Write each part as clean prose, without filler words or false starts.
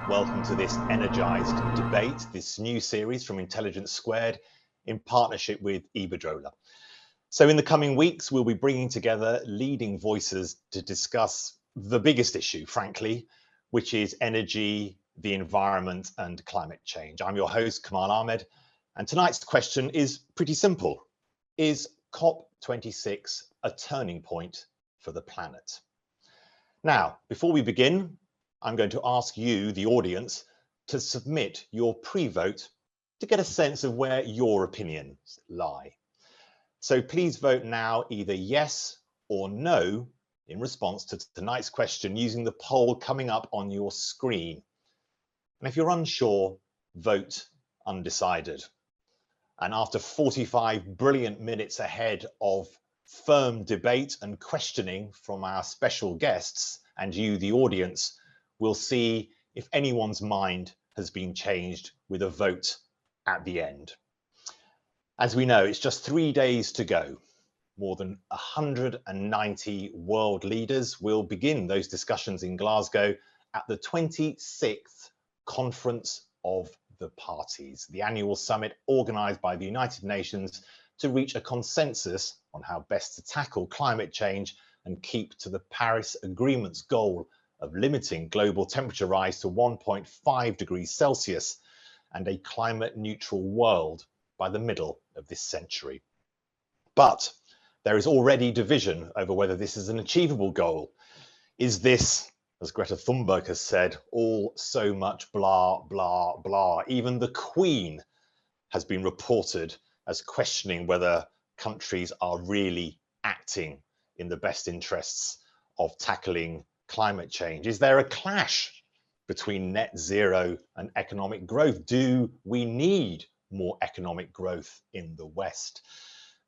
Welcome to this Energized debate, this new series from Intelligence Squared in partnership with Iberdrola. So in the coming weeks, we'll be bringing together leading voices to discuss the biggest issue, frankly, which is energy, the environment and climate change. I'm your host, Kamal Ahmed, and tonight's question is pretty simple. Is COP26 a turning point for the planet? Now, before we begin, I'm going to ask you, the audience, to submit your pre-vote to get a sense of where your opinions lie. So please vote now either yes or no in response to tonight's question using the poll coming up on your screen. And if you're unsure, vote undecided. And after 45 brilliant minutes ahead of firm debate and questioning from our special guests and you, the audience, we'll see if anyone's mind has been changed with a vote at the end. As we know, it's just 3 days to go. More than 190 world leaders will begin those discussions in Glasgow at the 26th Conference of the Parties, the annual summit organised by the United Nations to reach a consensus on how best to tackle climate change and keep to the Paris Agreement's goal of limiting global temperature rise to 1.5 degrees Celsius and a climate neutral world by the middle of this century. But there is already division over whether this is an achievable goal. Is this, as Greta Thunberg has said, all so much blah, blah, blah? Even the Queen has been reported as questioning whether countries are really acting in the best interests of tackling climate change. Is there a clash between net zero and economic growth? Do we need more economic growth in the West?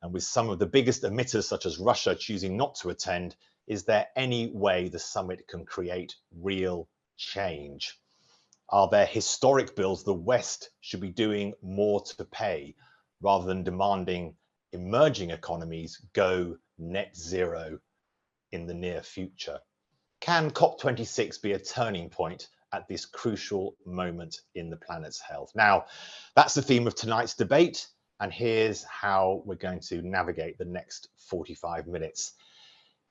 And with some of the biggest emitters, such as Russia, choosing not to attend, is there any way the summit can create real change? Are there historic bills the West should be doing more to pay rather than demanding emerging economies go net zero in the near future? Can COP26 be a turning point at this crucial moment in the planet's health? Now, that's the theme of tonight's debate, and here's how we're going to navigate the next 45 minutes.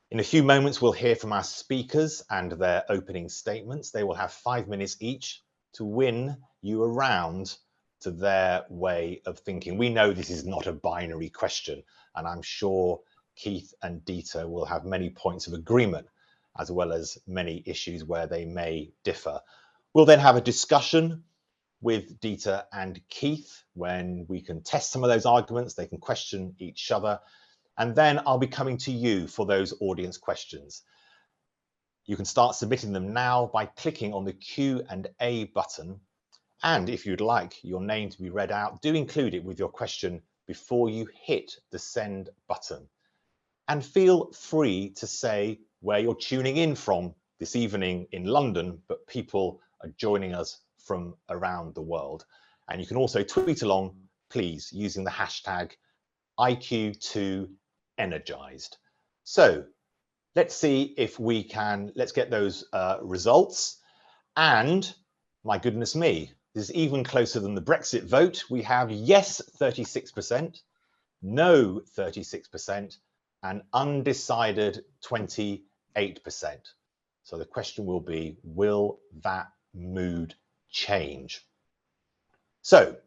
In a few moments, we'll hear from our speakers and their opening statements. They will have 5 minutes each to win you around to their way of thinking. We know this is not a binary question, and I'm sure Keith and Dieter will have many points of agreement, as well as many issues where they may differ. We'll then have a discussion with Dieter and Keith when we can test some of those arguments, they can question each other, and then I'll be coming to you for those audience questions. You can start submitting them now by clicking on the Q&A button, and if you'd like your name to be read out, do include it with your question before you hit the send button. And feel free to say where you're tuning in from this evening in London, but people are joining us from around the world. And you can also tweet along, please, using the hashtag IQ2Energized. So let's see if we can, let's get those results. And my goodness me, this is even closer than the Brexit vote. We have yes 36%, no 36%, and undecided 28%. So the question will be, will that mood change? So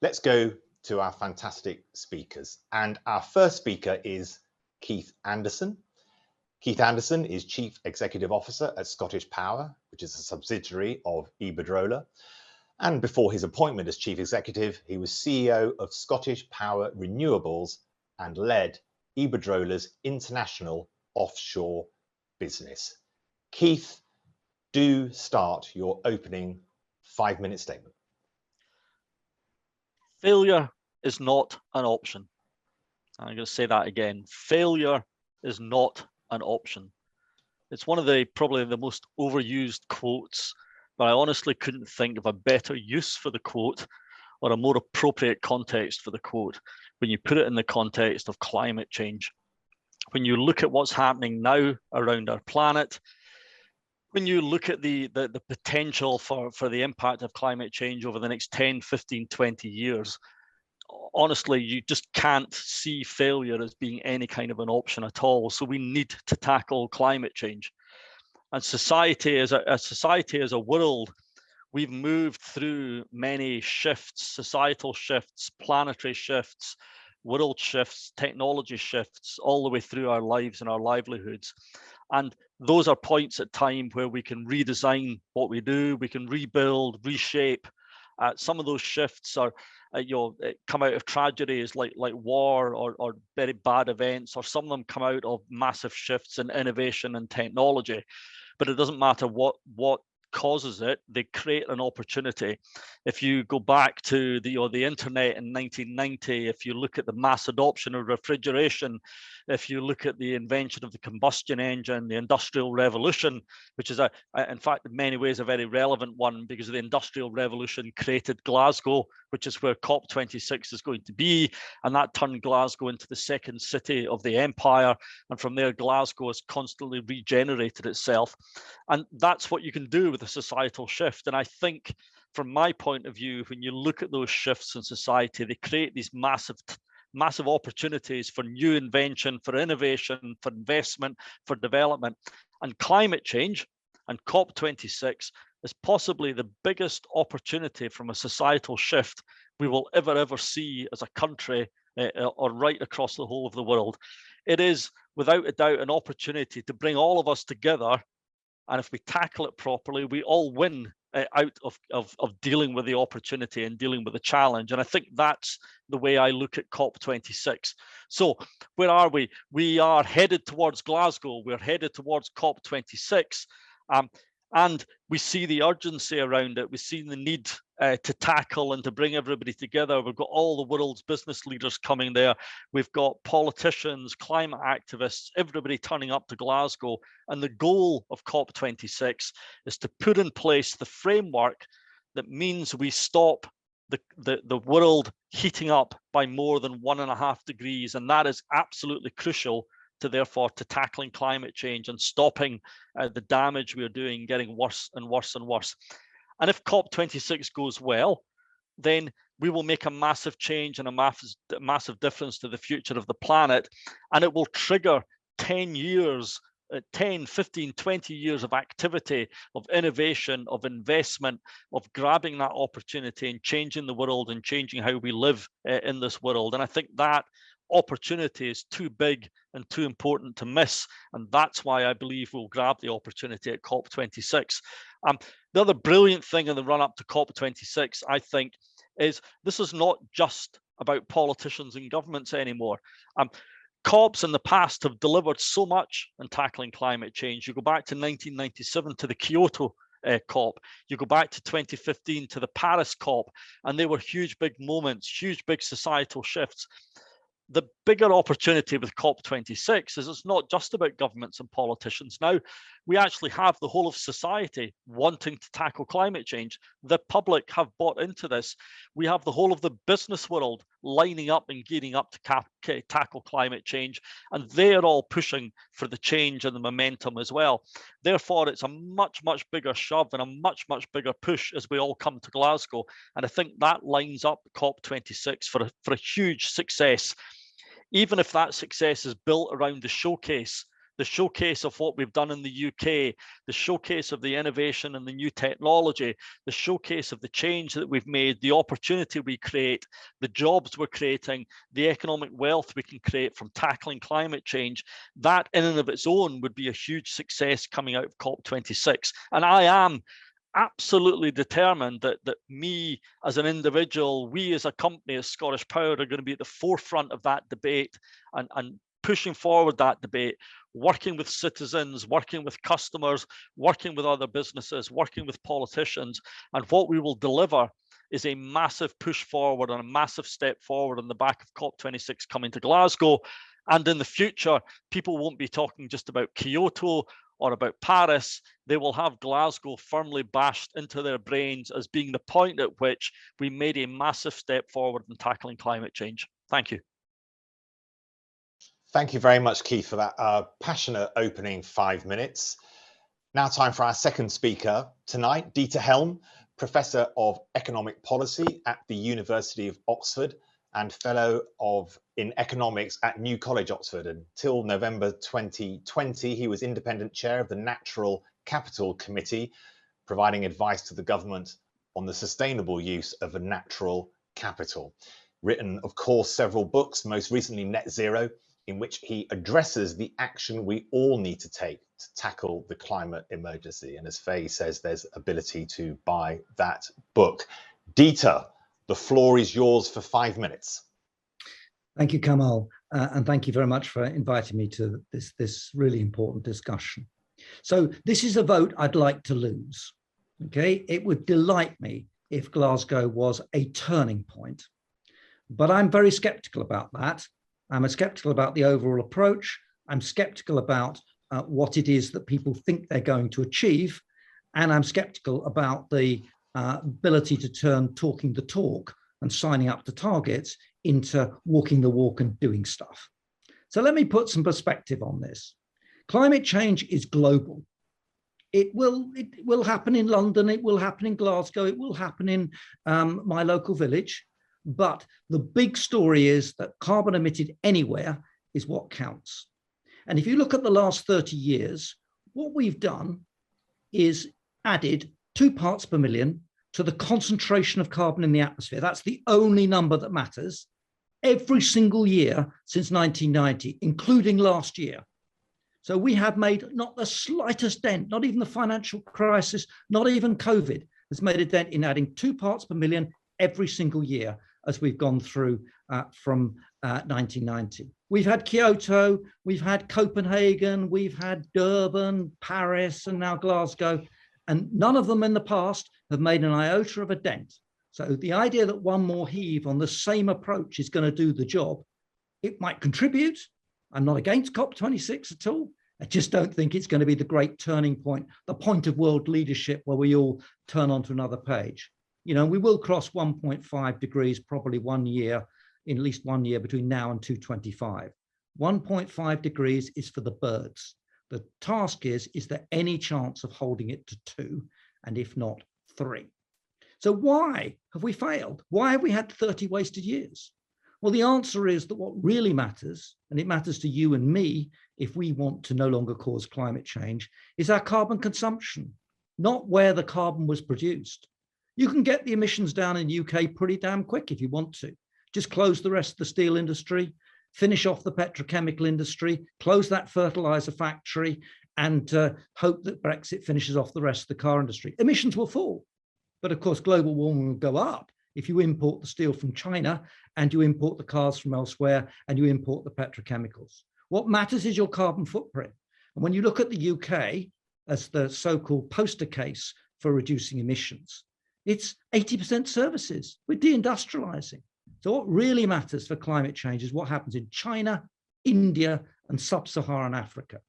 let's go to our fantastic speakers. And our first speaker is Keith Anderson. Keith Anderson is Chief Executive Officer at ScottishPower, which is a subsidiary of Iberdrola. And before his appointment as Chief Executive, he was CEO of ScottishPower Renewables and led Iberdrola's international offshore business. Keith, do start your opening 5-minute statement. Failure is not an option. I'm going to say that again. Failure is not an option. It's one of the probably the most overused quotes, but I honestly couldn't think of a better use for the quote or a more appropriate context for the quote when you put it in the context of climate change. When you look at what's happening now around our planet, when you look at the potential for the impact of climate change over the next 10, 15, 20 years, honestly, you just can't see failure as being any kind of an option at all. So we need to tackle climate change. And society as a world, we've moved through many shifts, societal shifts, planetary shifts, world shifts, technology shifts, all the way through our lives and our livelihoods. And those are points at time where we can redesign what we do, we can rebuild, reshape. Some of those shifts are, come out of tragedies like war or very bad events, or some of them come out of massive shifts in innovation and technology. But it doesn't matter what causes it, they create an opportunity. If you go back to the internet in 1990, if you look at the mass adoption of refrigeration, if you look at the invention of the combustion engine, the Industrial Revolution, which is in fact in many ways a very relevant one, because the Industrial Revolution created Glasgow, which is where COP26 is going to be, and that turned Glasgow into the second city of the empire, and from there Glasgow has constantly regenerated itself. And that's what you can do with a societal shift. And I think from my point of view, when you look at those shifts in society, they create these massive opportunities for new invention, for innovation, for investment, for development. And climate change and COP26 is possibly the biggest opportunity from a societal shift we will ever see as a country or right across the whole of the world. It is without a doubt an opportunity to bring all of us together. And if we tackle it properly, we all win out of dealing with the opportunity and dealing with the challenge. And I think that's the way I look at COP26. So where are we? We are headed towards Glasgow. We're headed towards COP26. And we see the urgency around it. We see the need to tackle and to bring everybody together. We've got all the world's business leaders coming there. We've got politicians, climate activists, everybody turning up to Glasgow. And the goal of COP26 is to put in place the framework that means we stop the world heating up by more than 1.5 degrees. And that is absolutely crucial to tackling climate change and stopping the damage we're doing getting worse and worse and worse. And if COP26 goes well, then we will make a massive change and a massive difference to the future of the planet. And it will trigger 10 years, 10, 15, 20 years of activity, of innovation, of investment, of grabbing that opportunity and changing the world and changing how we live in this world. And I think that opportunity is too big and too important to miss, and that's why I believe we'll grab the opportunity at COP26. The other brilliant thing in the run-up to COP26, I think, is this is not just about politicians and governments anymore. COPs in the past have delivered so much in tackling climate change. You go back to 1997 to the Kyoto COP, you go back to 2015 to the Paris COP, and they were huge big moments, huge big societal shifts. The bigger opportunity with COP26 is it's not just about governments and politicians. Now, we actually have the whole of society wanting to tackle climate change. The public have bought into this. We have the whole of the business world lining up and gearing up to tackle climate change, and they're all pushing for the change and the momentum as well. Therefore, it's a much bigger shove and a much bigger push as we all come to Glasgow. And I think that lines up COP26 for a huge success. Even if that success is built around the showcase of what we've done in the UK, the showcase of the innovation and the new technology, the showcase of the change that we've made, the opportunity we create, the jobs we're creating, the economic wealth we can create from tackling climate change, that in and of its own would be a huge success coming out of COP26. And I am absolutely determined that me as an individual, we as a company, as Scottish Power, are going to be at the forefront of that debate and pushing forward that debate, working with citizens, working with customers, working with other businesses, working with politicians. And what we will deliver is a massive push forward and a massive step forward on the back of COP26 coming to Glasgow. And in the future, people won't be talking just about Kyoto or about Paris. They will have Glasgow firmly bashed into their brains as being the point at which we made a massive step forward in tackling climate change. Thank you. Thank you very much, Keith, for that passionate opening 5 minutes. Now time for our second speaker tonight, Dieter Helm, Professor of Economic Policy at the University of Oxford and Fellow in Economics at New College, Oxford. Until November 2020, he was Independent Chair of the Natural Capital Committee, providing advice to the government on the sustainable use of a natural capital. Written, of course, several books, most recently Net Zero, in which he addresses the action we all need to take to tackle the climate emergency. And as Faye says, there's ability to buy that book. Dieter, the floor is yours for 5 minutes. Thank you, Kamal, and thank you very much for inviting me to this really important discussion. So this is a vote I'd like to lose. Okay, it would delight me if Glasgow was a turning point, but I'm very skeptical about that. I'm skeptical about the overall approach. I'm skeptical about what it is that people think they're going to achieve. And I'm skeptical about the ability to turn talking the talk and signing up to targets into walking the walk and doing stuff. So let me put some perspective on this. Climate change is global. It will happen in London, it will happen in Glasgow, it will happen in my local village. But the big story is that carbon emitted anywhere is what counts. And if you look at the last 30 years, what we've done is added 2 parts per million to the concentration of carbon in the atmosphere. That's the only number that matters every single year since 1990, including last year. So we have made not the slightest dent, not even the financial crisis, not even COVID has made a dent in adding 2 parts per million every single year as we've gone through from 1990. We've had Kyoto, we've had Copenhagen, we've had Durban, Paris, and now Glasgow, and none of them in the past have made an iota of a dent. So the idea that one more heave on the same approach is going to do the job, it might contribute. I'm not against COP26 at all. I just don't think it's going to be the great turning point, the point of world leadership where we all turn onto another page. You know, we will cross 1.5 degrees probably 1 year, in at least 1 year between now and 2025. 1.5 degrees is for the birds. The task is there any chance of holding it to 2, and if not, 3? So why have we failed? Why have we had 30 wasted years? Well, the answer is that what really matters, and it matters to you and me if we want to no longer cause climate change, is our carbon consumption, not where the carbon was produced. You can get the emissions down in the UK pretty damn quick if you want to. Just close the rest of the steel industry, finish off the petrochemical industry, close that fertilizer factory, and hope that Brexit finishes off the rest of the car industry. Emissions will fall. But of course, global warming will go up if you import the steel from China and you import the cars from elsewhere and you import the petrochemicals. What matters is your carbon footprint. And when you look at the UK as the so-called poster case for reducing emissions, it's 80% services. We're deindustrializing. So what really matters for climate change is what happens in China, India, and sub-Saharan Africa.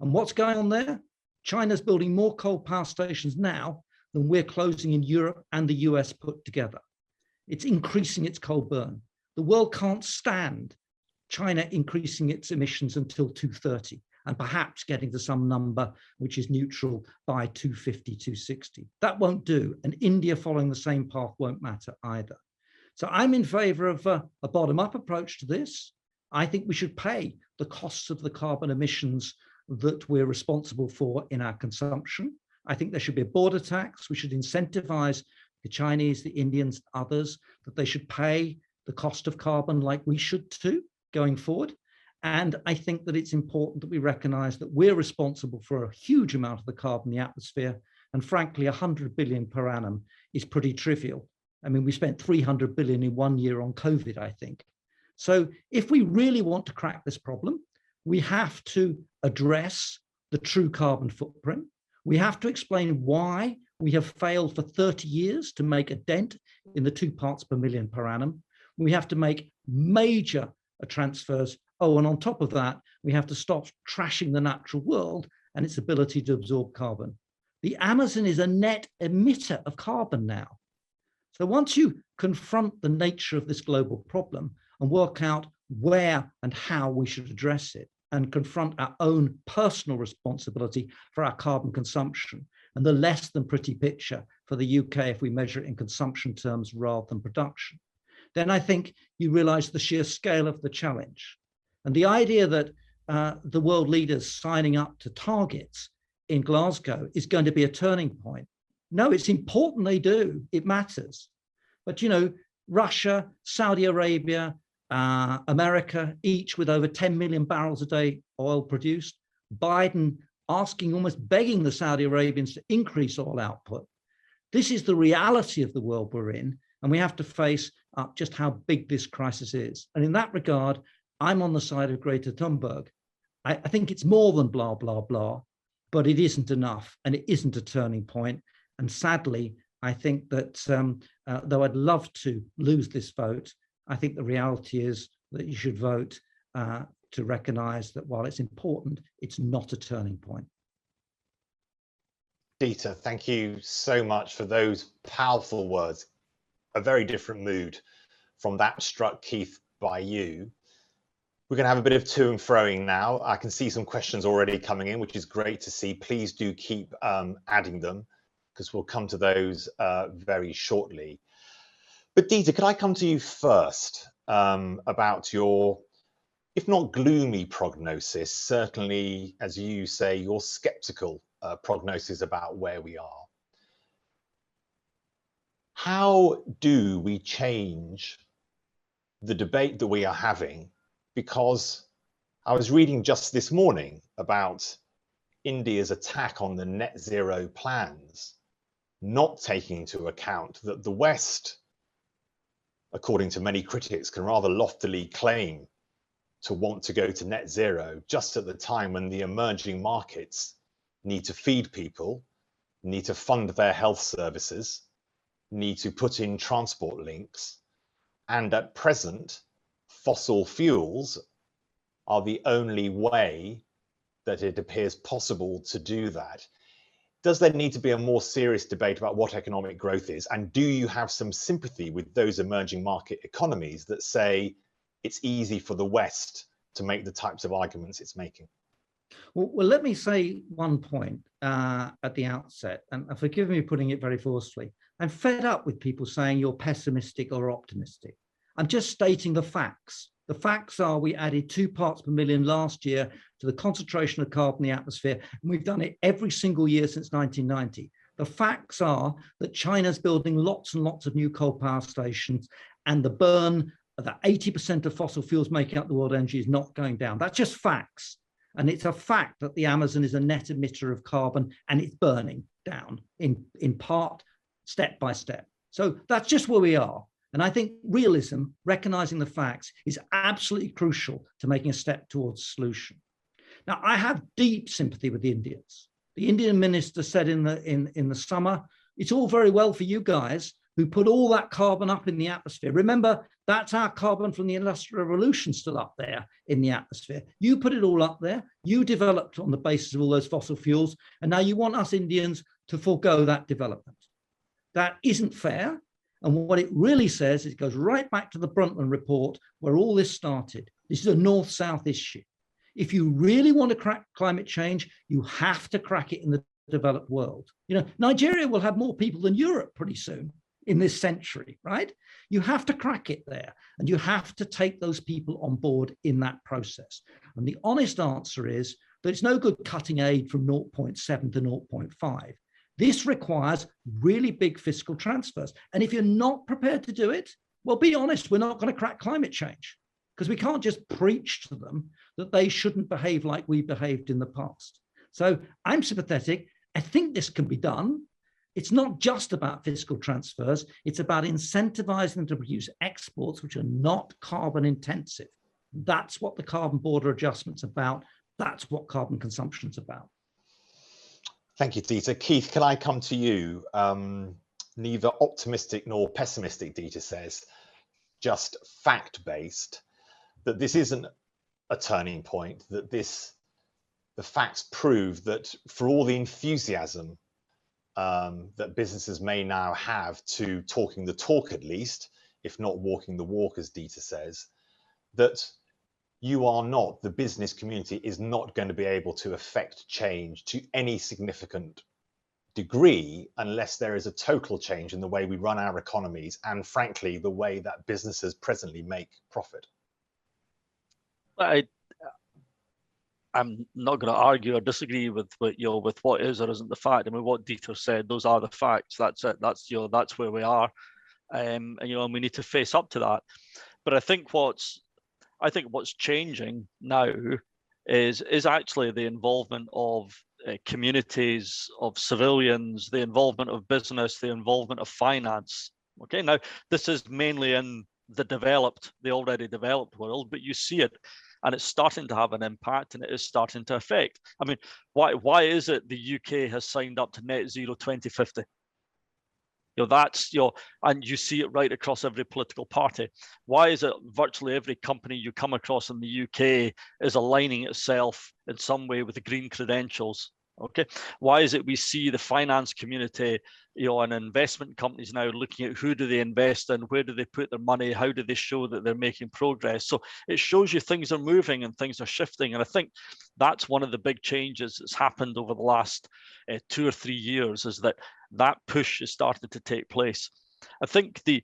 And what's going on there? China's building more coal power stations now than we're closing in Europe and the US put together. It's increasing its coal burn. The world can't stand China increasing its emissions until 2030 and perhaps getting to some number which is neutral by 2050, 2060. That won't do. And India following the same path won't matter either. So I'm in favor of a bottom-up approach to this. I think we should pay the costs of the carbon emissions that we're responsible for in our consumption. I think there should be a border tax. We should incentivize the Chinese, the Indians, others, that they should pay the cost of carbon like we should too going forward. And I think that it's important that we recognize that we're responsible for a huge amount of the carbon in the atmosphere. And frankly, 100 billion per annum is pretty trivial. I mean, we spent 300 billion in 1 year on COVID, I think. So if we really want to crack this problem, we have to address the true carbon footprint. We have to explain why we have failed for 30 years to make a dent in the 2 parts per million per annum. We have to make major transfers. Oh, and on top of that, we have to stop trashing the natural world and its ability to absorb carbon. The Amazon is a net emitter of carbon now. So once you confront the nature of this global problem and work out where and how we should address it, and confront our own personal responsibility for our carbon consumption and the less than pretty picture for the UK if we measure it in consumption terms rather than production, then I think you realize the sheer scale of the challenge. And the idea that the world leaders signing up to targets in Glasgow is going to be a turning point. No, it's important they do, it matters. But, you know, Russia, Saudi Arabia, America, each with over 10 million barrels a day oil produced, Biden asking, almost begging the Saudi Arabians to increase oil output. This is the reality of the world we're in, and we have to face up just how big this crisis is. And in that regard, I'm on the side of Greta Thunberg. I think it's more than blah, blah, blah, but it isn't enough, and it isn't a turning point. And sadly, I think that though I'd love to lose this vote, I think the reality is that you should vote to recognize that while it's important, it's not a turning point. Dieter, thank you so much for those powerful words. A very different mood from that struck, Keith, by you. We're going to have a bit of to and froing now. I can see some questions already coming in, which is great to see. Please do keep adding them, because we'll come to those very shortly. But Dieter, could I come to you first about your, if not gloomy prognosis, certainly, as you say, your skeptical prognosis about where we are. How do we change the debate that we are having? Because I was reading just this morning about India's attack on the net zero plans, not taking into account that the West, according to many critics, can rather loftily claim to want to go to net zero just at the time when the emerging markets need to feed people, need to fund their health services, need to put in transport links, and at present, fossil fuels are the only way that it appears possible to do that. Does there need to be a more serious debate about what economic growth is? And do you have some sympathy with those emerging market economies that say it's easy for the West to make the types of arguments it's making? Well, let me say one point at the outset, and forgive me putting it very forcefully. I'm fed up with people saying you're pessimistic or optimistic. I'm just stating the facts. The facts are we added 2 parts per million last year to the concentration of carbon in the atmosphere, and we've done it every single year since 1990. The facts are that China's building lots and lots of new coal power stations, and the burn, that 80% of fossil fuels making up the world energy is not going down. That's just facts. And it's a fact that the Amazon is a net emitter of carbon, and it's burning down in part, step by step. So that's just where we are. And I think realism, recognizing the facts, is absolutely crucial to making a step towards a solution. Now, I have deep sympathy with the Indians. The Indian minister said in the summer, it's all very well for you guys who put all that carbon up in the atmosphere. Remember, that's our carbon from the Industrial Revolution still up there in the atmosphere. You put it all up there. You developed on the basis of all those fossil fuels. And now you want us Indians to forego that development. That isn't fair. And what it really says is it goes right back to the Brundtland report where all this started. This is a north-south issue. If you really want to crack climate change, you have to crack it in the developed world. You know, Nigeria will have more people than Europe pretty soon in this century, right? You have to crack it there, and you have to take those people on board in that process. And the honest answer is that it's no good cutting aid from 0.7 to 0.5. This requires really big fiscal transfers. And if you're not prepared to do it, well, be honest, we're not going to crack climate change, because we can't just preach to them that they shouldn't behave like we behaved in the past. So I'm sympathetic. I think this can be done. It's not just about fiscal transfers. It's about incentivizing them to produce exports which are not carbon intensive. That's what the carbon border adjustment's about. That's what carbon consumption's about. Thank you, Dieter. Keith, can I come to you? Neither optimistic nor pessimistic, Dieter says, just fact-based, that this isn't a turning point, that the facts prove that for all the enthusiasm that businesses may now have to talking the talk, at least, if not walking the walk, as Dieter says, that you are not, the business community is not going to be able to affect change to any significant degree unless there is a total change in the way we run our economies and, frankly, the way that businesses presently make profit. I'm not going to argue or disagree with what is or isn't the fact. I mean, what Dieter said, those are the facts. That's it. That's where we are, and we need to face up to that. But I think what's changing now is actually the involvement of communities, of civilians, the involvement of business, the involvement of finance. Okay, now this is mainly in the already developed world, but you see it, and it's starting to have an impact, and it is starting to affect. I mean, why is it the UK has signed up to net zero 2050? And you see it right across every political party. Why is it virtually every company you come across in the UK is aligning itself in some way with the green credentials? Okay, why is it we see the finance community, and investment companies now looking at who do they invest in, where do they put their money, how do they show that they're making progress? So it shows you things are moving and things are shifting. And I think that's one of the big changes that's happened over the last 2 or 3 years, is that push is starting to take place. I think the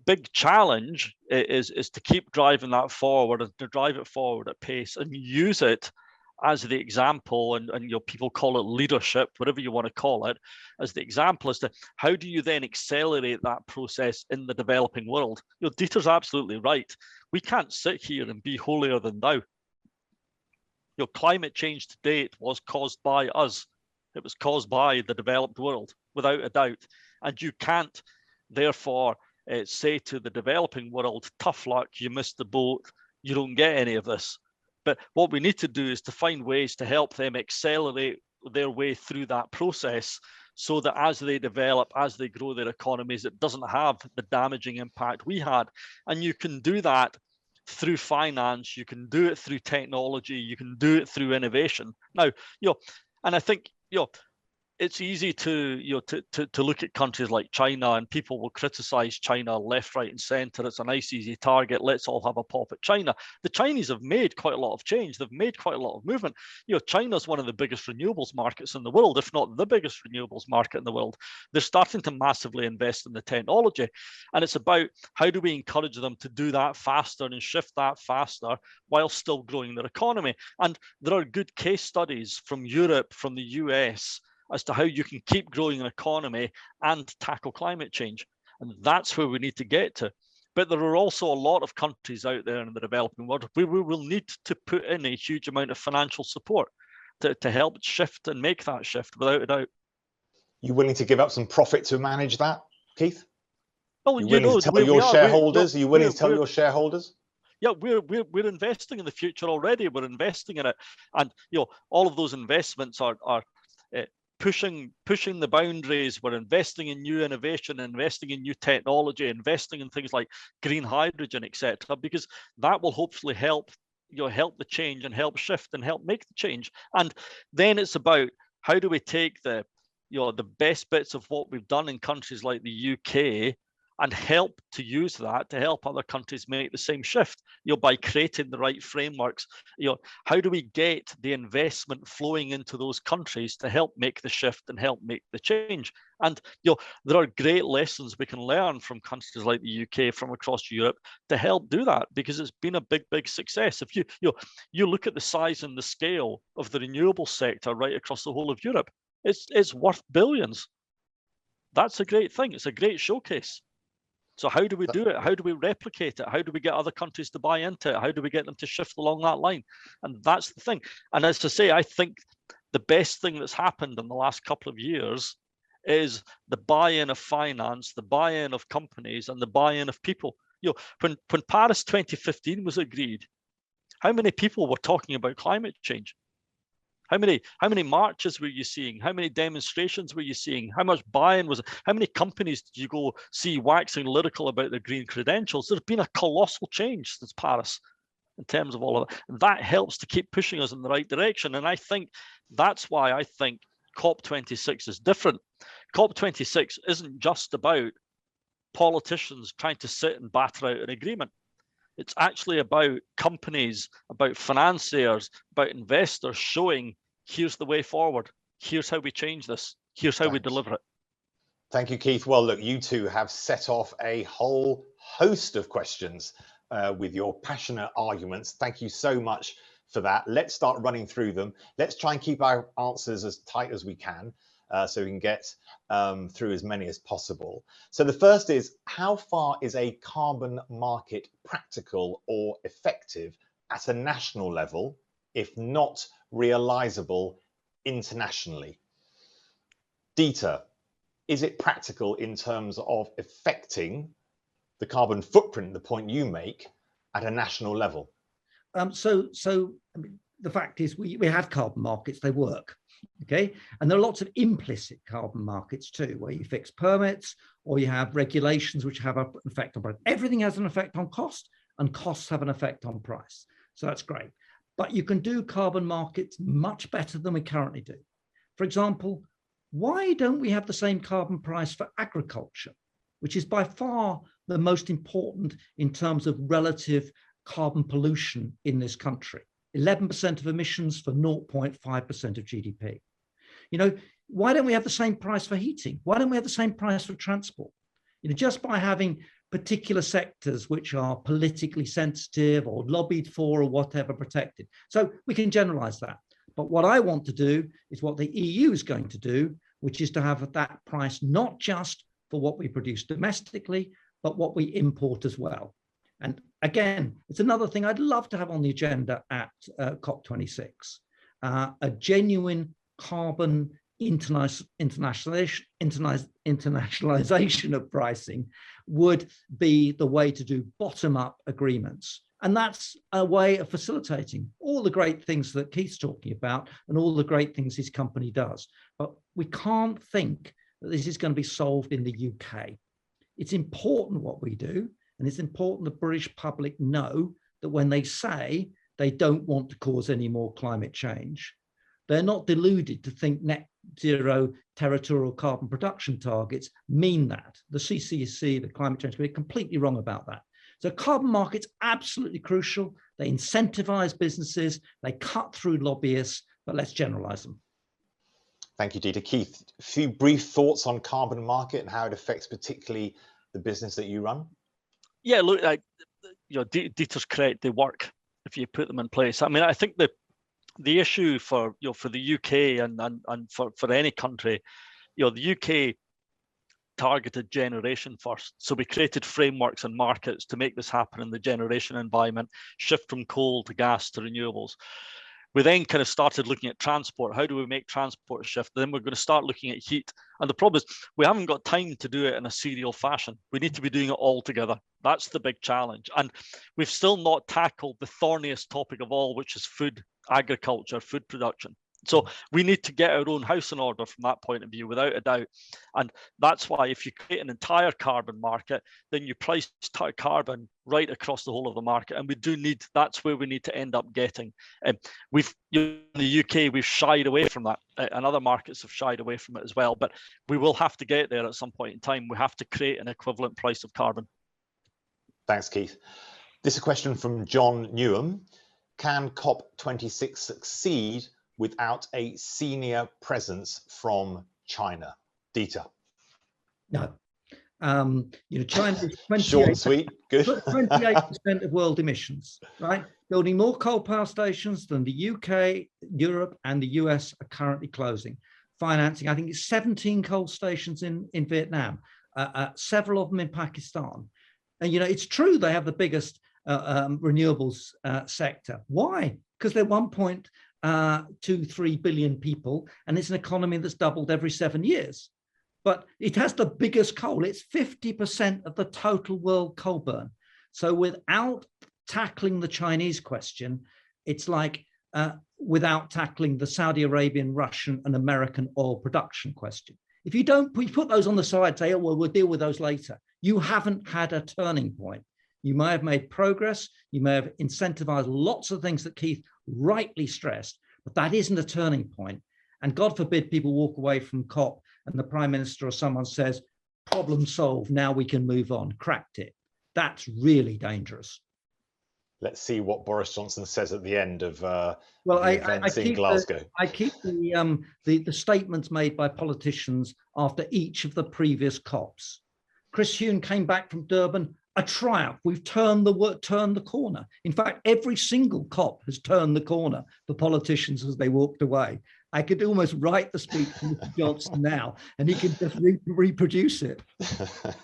big challenge is to keep driving that forward, and to drive it forward at pace and use it as the example, and people call it leadership, whatever you want to call it, as the example as to how do you then accelerate that process in the developing world. Dieter's absolutely right. We can't sit here and be holier than thou. Climate change to date was caused by us. It was caused by the developed world, without a doubt. And you can't, therefore, say to the developing world, tough luck, you missed the boat, you don't get any of this. But what we need to do is to find ways to help them accelerate their way through that process, so that as they develop, as they grow their economies, it doesn't have the damaging impact we had. And you can do that through finance, you can do it through technology, you can do it through innovation. Now, and I think, it's easy to look at countries like China, and people will criticize China left, right, and center. It's a nice, easy target. Let's all have a pop at China. The Chinese have made quite a lot of change. They've made quite a lot of movement. China's one of the biggest renewables markets in the world, if not the biggest renewables market in the world. They're starting to massively invest in the technology, and it's about how do we encourage them to do that faster and shift that faster while still growing their economy. And there are good case studies from Europe, from the US, as to how you can keep growing an economy and tackle climate change. And that's where we need to get to. But there are also a lot of countries out there in the developing world where we will need to put in a huge amount of financial support to help shift and make that shift, without a doubt. You willing to give up some profit to manage that, Keith? Well, you willing to tell your shareholders? Are you willing to tell your shareholders? Yeah, we're investing in the future already. We're investing in it, and all of those investments are pushing the boundaries. We're investing in new innovation, investing in new technology, investing in things like green hydrogen, etc., because that will hopefully help the change and help shift and help make the change. And then it's about how do we take the best bits of what we've done in countries like the UK and help to use that to help other countries make the same shift, by creating the right frameworks. How do we get the investment flowing into those countries to help make the shift and help make the change? And there are great lessons we can learn from countries like the UK, from across Europe, to help do that, because it's been a big success. If you look at the size and the scale of the renewable sector right across the whole of Europe, it's worth billions. That's a great thing. It's a great showcase. So how do we do it? How do we replicate it? How do we get other countries to buy into it? How do we get them to shift along that line? And that's the thing. And as I say, I think the best thing that's happened in the last couple of years is the buy-in of finance, the buy-in of companies, and the buy-in of people. When Paris 2015 was agreed, how many people were talking about climate change? How many marches were you seeing? How many demonstrations were you seeing? How much buy-in was it? How many companies did you go see waxing lyrical about their green credentials? There's been a colossal change since Paris in terms of all of it. And that helps to keep pushing us in the right direction. And I think that's why I think COP26 is different. COP26 isn't just about politicians trying to sit and batter out an agreement. It's actually about companies, about financiers, about investors showing, here's the way forward. Here's how we change this. Here's how we deliver it. Thank you, Keith. Well, look, you two have set off a whole host of questions with your passionate arguments. Thank you so much for that. Let's start running through them. Let's try and keep our answers as tight as we can so we can get through as many as possible. So the first is, how far is a carbon market practical or effective at a national level, if not realizable internationally? Dieter, is it practical in terms of affecting the carbon footprint, the point you make, at a national level? So I mean, the fact is we have carbon markets, they work, okay? And there are lots of implicit carbon markets too, where you fix permits or you have regulations which have an effect on price. Everything has an effect on cost, and costs have an effect on price. So that's great. But you can do carbon markets much better than we currently do. For example, why don't we have the same carbon price for agriculture, which is by far the most important in terms of relative carbon pollution in this country? 11% of emissions for 0.5% of GDP. You know, why don't we have the same price for heating? Why don't we have the same price for transport? You know, just by having particular sectors which are politically sensitive or lobbied for or whatever protected. So we can generalize that. But what I want to do is what the EU is going to do, which is to have that price not just for what we produce domestically, but what we import as well. And again, it's another thing I'd love to have on the agenda at COP26, a genuine carbon internationalization of pricing would be the way to do bottom-up agreements. And that's a way of facilitating all the great things that Keith's talking about and all the great things his company does. But we can't think that this is going to be solved in the UK. It's important what we do, and it's important the British public know that when they say they don't want to cause any more climate change, they're not deluded to think net zero territorial carbon production targets mean that. The CCC, the climate change, we're completely wrong about that. So carbon markets, absolutely crucial. They incentivize businesses, they cut through lobbyists, but let's generalize them. Thank you, Dieter. Keith, a few brief thoughts on carbon market and how it affects particularly the business that you run? Yeah, look, Dieter's correct. They work if you put them in place. I mean, I think the issue for for the UK and for any country, the UK targeted generation first. So we created frameworks and markets to make this happen in the generation environment, shift from coal to gas to renewables. We then kind of started looking at transport. How do we make transport shift? Then we're going to start looking at heat. And the problem is we haven't got time to do it in a serial fashion. We need to be doing it all together. That's the big challenge. And we've still not tackled the thorniest topic of all, which is food, agriculture, food production. So we need to get our own house in order from that point of view, without a doubt. And that's why if you create an entire carbon market, then you price carbon right across the whole of the market. And we do need, that's where we need to end up getting. We've, in the UK, we've shied away from that, and other markets have shied away from it as well. But we will have to get there at some point in time. We have to create an equivalent price of carbon. Thanks, Keith. This is a question from John Newham. Can COP26 succeed without a senior presence from China? Dieter. No. China is 28%, short and sweet, good. 28% of world emissions, right? Building more coal power stations than the UK, Europe, and the US are currently closing. Financing, I think it's 17 coal stations in Vietnam, several of them in Pakistan. And, it's true they have the biggest renewables sector. Why? Because they're 1.23 billion people, and it's an economy that's doubled every 7 years. But it has the biggest coal. It's 50% of the total world coal burn. So without tackling the Chinese question, it's like without tackling the Saudi Arabian, Russian, and American oil production question. If you put those on the side, say, oh, well, we'll deal with those later, you haven't had a turning point. You may have made progress. You may have incentivized lots of things that Keith rightly stressed, but that isn't a turning point. And God forbid people walk away from COP and the Prime Minister or someone says, problem solved, now we can move on, cracked it. That's really dangerous. Let's see what Boris Johnson says at the end of well, the events in Glasgow. I keep the statements made by politicians after each of the previous COPs. Chris Huhne came back from Durban, a triumph. We've turned the corner. In fact, every single COP has turned the corner for politicians as they walked away. I could almost write the speech from Mr. Johnson now, and he could just reproduce it.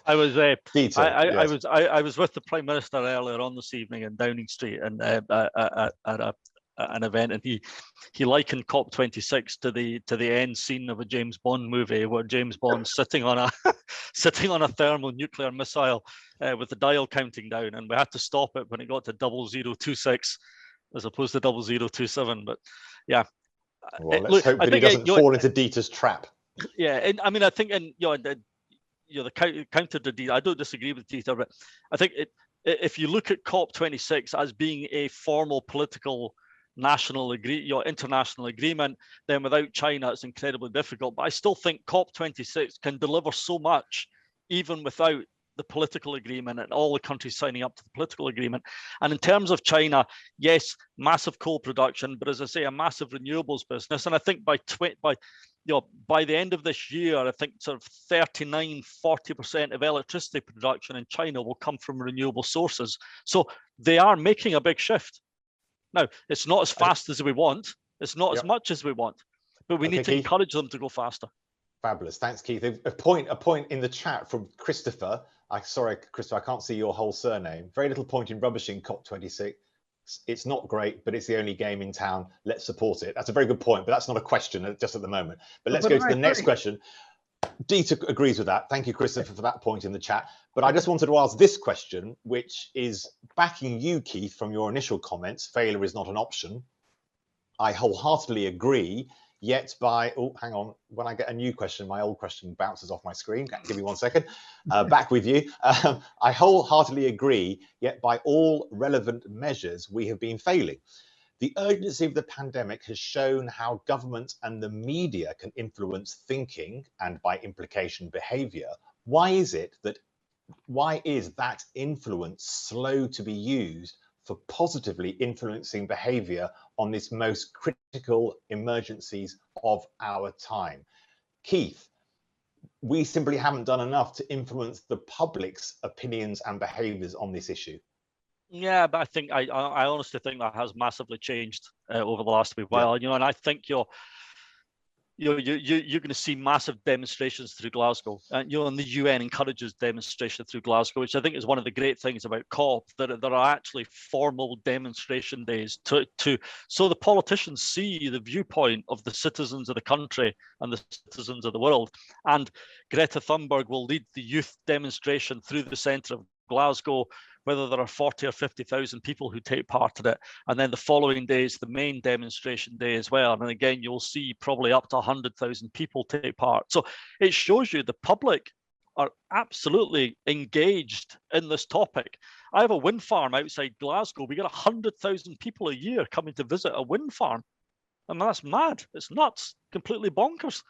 I was Dieter, yes. I was with the Prime Minister earlier on this evening in Downing Street and at an event, and he likened COP26 to the end scene of a James Bond movie where James Bond's sitting on a thermonuclear missile with the dial counting down, and we had to stop it when it got to 0026 as opposed to 0027. But yeah. Well, let's hope that he doesn't fall into Dieter's trap. Yeah, and I mean, I think, and the counter to Dieter, I don't disagree with Dieter, but I think if you look at COP26 as being a formal political international agreement, then without China, it's incredibly difficult. But I still think COP26 can deliver so much, even without the political agreement and all the countries signing up to the political agreement. And in terms of China, yes, massive coal production, but as I say, a massive renewables business. And I think by the end of this year, I think sort of 39–40% of electricity production in China will come from renewable sources. So they are making a big shift. Now, it's not as fast as we want. It's not as much as we want, but we need to encourage them to go faster. Fabulous. Thanks, Keith. A point in the chat from Christopher. Sorry, Christopher, I can't see your whole surname. Very little point in rubbishing COP26. It's not great, but it's the only game in town. Let's support it. That's a very good point, but that's not a question just at the moment. But let's go to the next question. Dieter agrees with that. Thank you, Christopher, for that point in the chat. But I just wanted to ask this question, which is backing you, Keith, from your initial comments. Failure is not an option. I wholeheartedly agree. Yet hang on, when I get a new question, my old question bounces off my screen. Give me 1 second. Back with you. I wholeheartedly agree, yet by all relevant measures, we have been failing. The urgency of the pandemic has shown how government and the media can influence thinking and by implication behavior. Why is that influence slow to be used for positively influencing behavior on this most critical emergencies of our time? Keith, we simply haven't done enough to influence the public's opinions and behaviors on this issue. Yeah, but I think I honestly think that has massively changed over the last wee while. And I think you're going to see massive demonstrations through Glasgow, and and the UN encourages demonstration through Glasgow, which I think is one of the great things about COP, that there are actually formal demonstration days so the politicians see the viewpoint of the citizens of the country and the citizens of the world. And Greta Thunberg will lead the youth demonstration through the centre of Glasgow, whether there are 40 or 50,000 people who take part in it. And then the following day is the main demonstration day as well. And again, you'll see probably up to 100,000 people take part. So it shows you the public are absolutely engaged in this topic. I have a wind farm outside Glasgow. We get 100,000 people a year coming to visit a wind farm. I mean, that's mad. It's nuts, completely bonkers.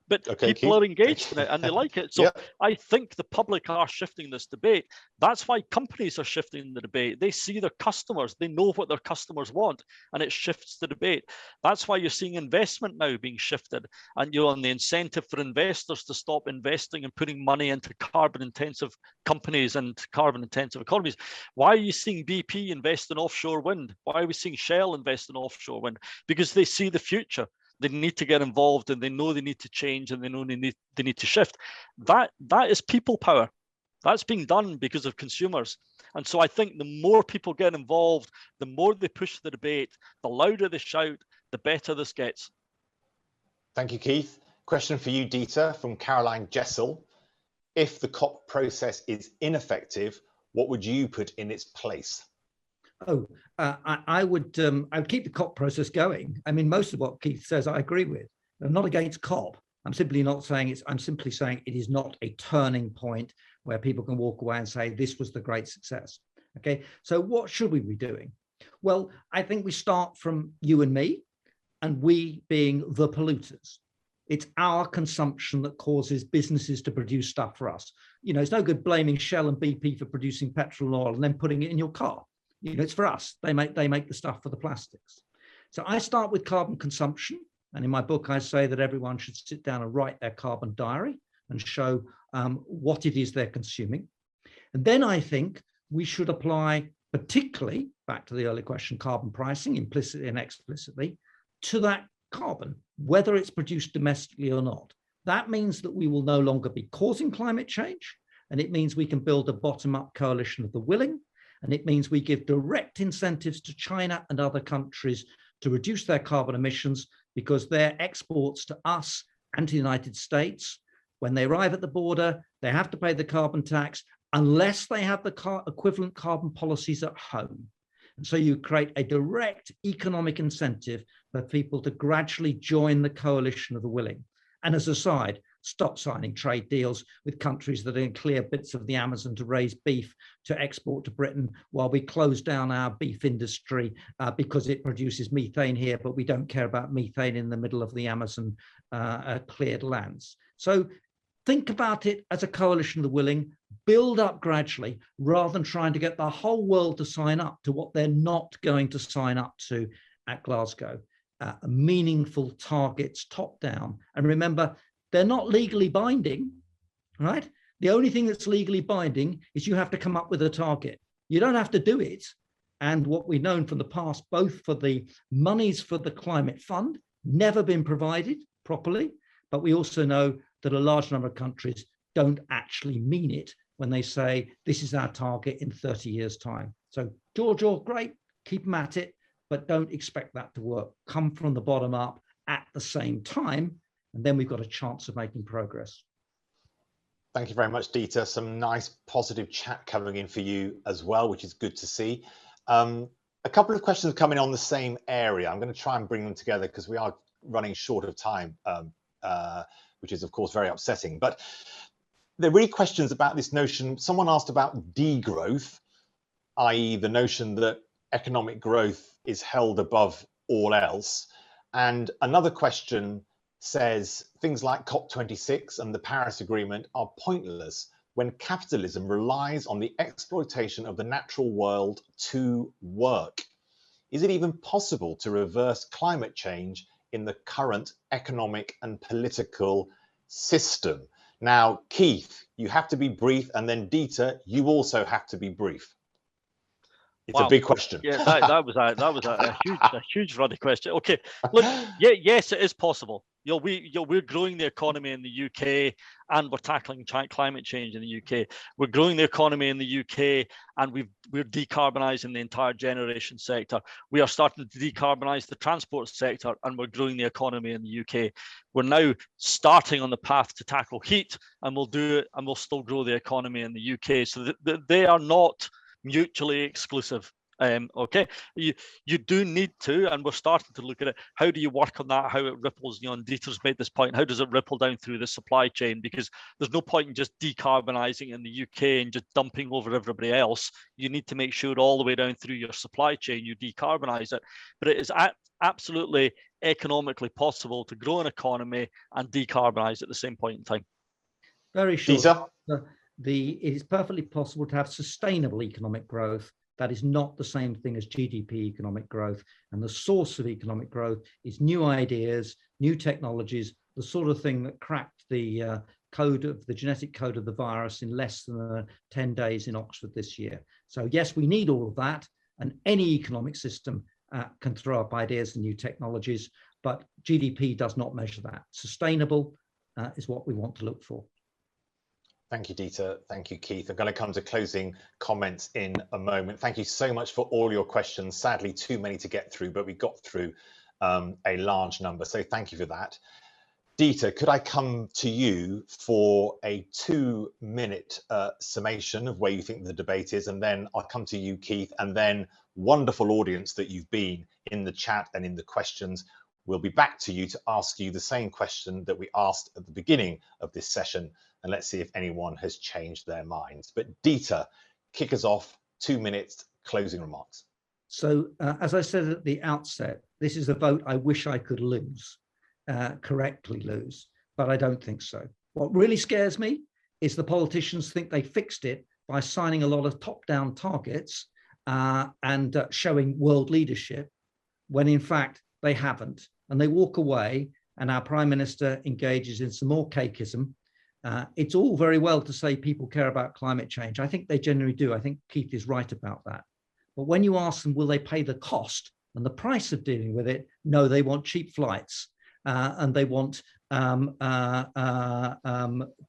But people are engaged in it and they like it. So I think the public are shifting this debate. That's why companies are shifting the debate. They see their customers. They know what their customers want, and it shifts the debate. That's why you're seeing investment now being shifted. And on the incentive for investors to stop investing and putting money into carbon-intensive companies and carbon-intensive economies. Why are you seeing BP invest in offshore wind? Why are we seeing Shell invest in offshore wind? Because they see the future. They need to get involved, and they know they need to change, and they know they need to shift. That is people power. That's being done because of consumers. And so I think the more people get involved, the more they push the debate, the louder they shout, the better this gets. Thank you, Keith. Question for you, Dieter, from Caroline Jessel. If the COP process is ineffective, what would you put in its place? I would keep the COP process going. I mean, most of what Keith says, I agree with. I'm not against COP. I'm simply saying it is not a turning point where people can walk away and say, this was the great success. Okay, so what should we be doing? Well, I think we start from you and me, and we being the polluters. It's our consumption that causes businesses to produce stuff for us. It's no good blaming Shell and BP for producing petrol and oil and then putting it in your car. It's for us. They make the stuff for the plastics. So I start with carbon consumption. And in my book, I say that everyone should sit down and write their carbon diary and show what it is they're consuming. And then I think we should apply, particularly, back to the earlier question, carbon pricing, implicitly and explicitly, to that carbon, whether it's produced domestically or not. That means that we will no longer be causing climate change, and it means we can build a bottom-up coalition of the willing, and it means we give direct incentives to China and other countries to reduce their carbon emissions, because their exports to us and to the United States, when they arrive at the border, they have to pay the carbon tax unless they have the equivalent carbon policies at home. And so you create a direct economic incentive for people to gradually join the coalition of the willing. And as a side, stop signing trade deals with countries that are going to clear bits of the Amazon to raise beef to export to Britain, while we close down our beef industry because it produces methane here, but we don't care about methane in the middle of the Amazon cleared lands. So think about it as a coalition of the willing, build up gradually, rather than trying to get the whole world to sign up to what they're not going to sign up to at Glasgow. Meaningful targets top down. And remember, they're not legally binding, right? The only thing that's legally binding is you have to come up with a target. You don't have to do it. And what we've known from the past, both for the monies for the climate fund, never been provided properly, but we also know that a large number of countries don't actually mean it when they say, this is our target in 30 years' time. So Giorgio, great, keep them at it, but don't expect that to work. Come from the bottom up at the same time, and then we've got a chance of making progress. Thank you very much, Dieter. Some nice positive chat coming in for you as well, which is good to see. A couple of questions coming on the same area. I'm going to try and bring them together because we are running short of time, which is, of course, very upsetting. But there are really questions about this notion. Someone asked about degrowth, i.e. the notion that economic growth is held above all else. And another question says things like COP26 and the Paris Agreement are pointless when capitalism relies on the exploitation of the natural world to work. Is it even possible to reverse climate change in the current economic and political system? Now, Keith, you have to be brief, and then Dieter, you also have to be brief. It's a big question. Yeah, that was a huge ruddy question. Okay, look, yes, it is possible. We're growing the economy in the UK, and we're tackling climate change in the UK. We're growing the economy in the UK, and we're decarbonising the entire generation sector. We are starting to decarbonise the transport sector, and we're growing the economy in the UK. We're now starting on the path to tackle heat, and we'll do it, and we'll still grow the economy in the UK. So they are not mutually exclusive. Okay, you do need to, and we're starting to look at it. How do you work on that? How it ripples? And Dieter's made this point. How does it ripple down through the supply chain? Because there's no point in just decarbonising in the UK and just dumping over everybody else. You need to make sure all the way down through your supply chain you decarbonise it. But it is absolutely economically possible to grow an economy and decarbonise at the same point in time. Very sure. Dieter? It is perfectly possible to have sustainable economic growth. That is not the same thing as GDP economic growth. And the source of economic growth is new ideas, new technologies, the sort of thing that cracked the genetic code of the virus in less than 10 days in Oxford this year. So yes, we need all of that. And any economic system can throw up ideas and new technologies, but GDP does not measure that. Sustainable is what we want to look for. Thank you, Dieter. Thank you, Keith. I'm going to come to closing comments in a moment. Thank you so much for all your questions. Sadly, too many to get through, but we got through a large number. So thank you for that. Dieter, could I come to you for a 2-minute summation of where you think the debate is? And then I'll come to you, Keith, and then wonderful audience that you've been in the chat and in the questions. We'll be back to you to ask you the same question that we asked at the beginning of this session. And let's see if anyone has changed their minds. But Dieter, kick us off, 2 minutes, closing remarks. So as I said at the outset, this is a vote I wish I could lose, correctly lose, but I don't think so. What really scares me is the politicians think they fixed it by signing a lot of top-down targets and showing world leadership, when in fact they haven't. And they walk away, and our Prime Minister engages in some more cakeism. It's all very well to say people care about climate change. I think they generally do. I think Keith is right about that. But when you ask them, will they pay the cost and the price of dealing with it? No, they want cheap flights, and they want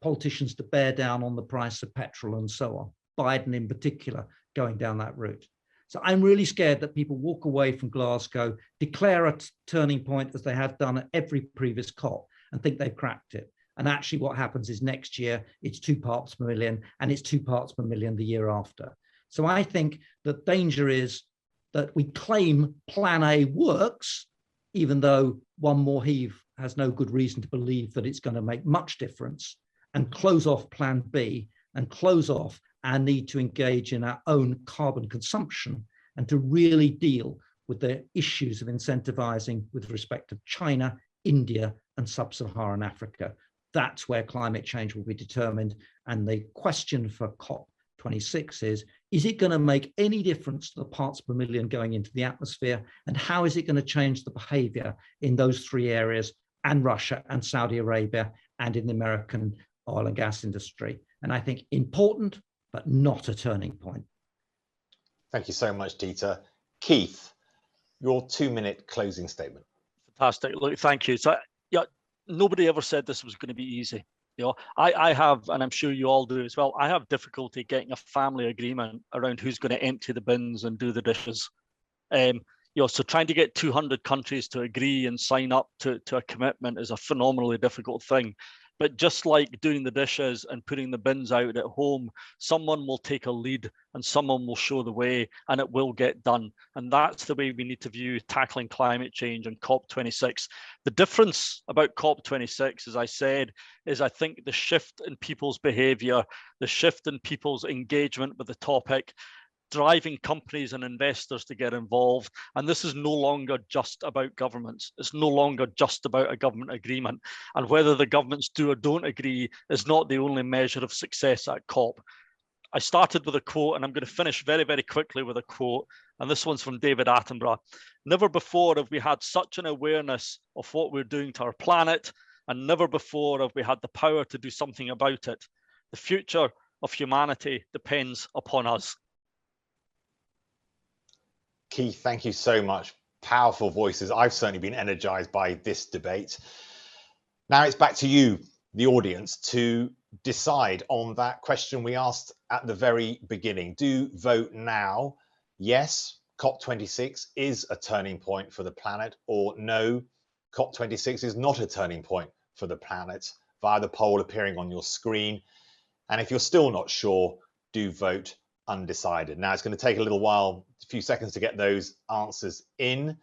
politicians to bear down on the price of petrol and so on. Biden in particular going down that route. So I'm really scared that people walk away from Glasgow, declare a turning point as they have done at every previous COP, and think they've cracked it. And actually what happens is next year it's 2 parts per million, and it's 2 parts per million the year after. So I think the danger is that we claim plan A works, even though one more heave has no good reason to believe that it's going to make much difference, and close off plan B and close off our need to engage in our own carbon consumption and to really deal with the issues of incentivizing with respect to China, India, and sub-Saharan Africa. That's where climate change will be determined. And the question for COP26 is it going to make any difference to the parts per million going into the atmosphere? And how is it going to change the behavior in those 3 areas, and Russia and Saudi Arabia, and in the American oil and gas industry? And I think important, but not a turning point. Thank you so much, Dieter. Keith, your 2-minute closing statement. Fantastic. Look, thank you. So, yeah, nobody ever said this was going to be easy. You know, I have, and I'm sure you all do as well, I have difficulty getting a family agreement around who's going to empty the bins and do the dishes. You know, so trying to get 200 countries to agree and sign up to a commitment is a phenomenally difficult thing. But just like doing the dishes and putting the bins out at home, someone will take a lead and someone will show the way, and it will get done. And that's the way we need to view tackling climate change and COP26. The difference about COP26, as I said, is I think the shift in people's behavior, the shift in people's engagement with the topic, driving companies and investors to get involved. And this is no longer just about governments. It's no longer just about a government agreement. And whether the governments do or don't agree is not the only measure of success at COP. I started with a quote, and I'm going to finish very, very quickly with a quote. And this one's from David Attenborough. Never before have we had such an awareness of what we're doing to our planet, and never before have we had the power to do something about it. The future of humanity depends upon us. Keith, thank you so much. Powerful voices. I've certainly been energized by this debate. Now it's back to you, the audience, to decide on that question we asked at the very beginning. Do vote now. Yes, COP26 is a turning point for the planet, or no, COP26 is not a turning point for the planet, via the poll appearing on your screen. And if you're still not sure, do vote undecided. Now it's going to take a little while, a few seconds to get those answers in.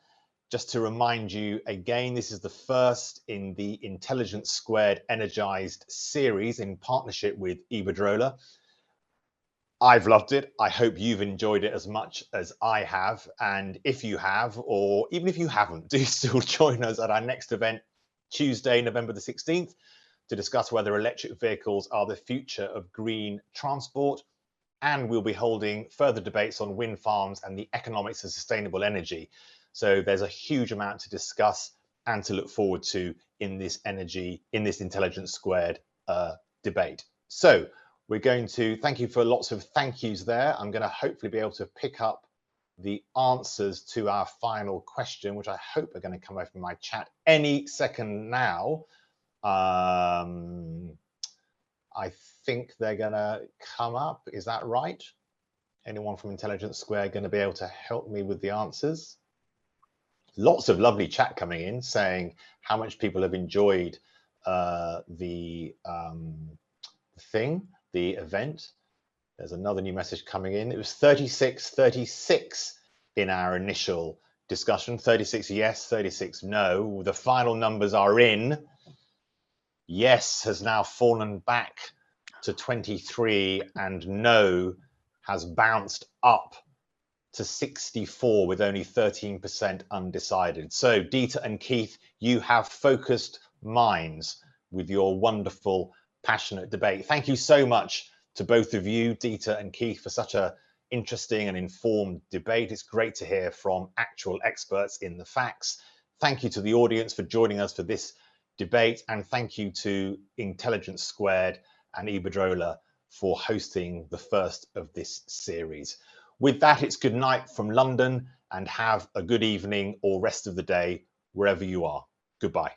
Just to remind you again, this is the first in the Intelligence Squared Energized series in partnership with Iberdrola. I've loved it. I hope you've enjoyed it as much as I have. And if you have, or even if you haven't, do still join us at our next event, Tuesday, November the 16th, to discuss whether electric vehicles are the future of green transport. And we'll be holding further debates on wind farms and the economics of sustainable energy. So there's a huge amount to discuss and to look forward to in this Intelligence Squared debate. So we're going to thank you for lots of thank yous there. I'm going to hopefully be able to pick up the answers to our final question, which I hope are going to come over from my chat any second now. I think they're going to come up. Is that right? Anyone from Intelligence Square going to be able to help me with the answers? Lots of lovely chat coming in saying how much people have enjoyed the event. There's another new message coming in. It was 36 in our initial discussion. 36 yes, 36 no. The final numbers are in. Yes has now fallen back to 23 and no has bounced up to 64 with only 13% undecided. So Dieter and Keith, you have focused minds with your wonderful, passionate debate. Thank you so much to both of you, Dieter and Keith, for such a interesting and informed debate. It's great to hear from actual experts in the facts. Thank you to the audience for joining us for this debate, and thank you to Intelligence Squared and Iberdrola for hosting the first of this series. With that, it's good night from London, and have a good evening or rest of the day wherever you are. Goodbye.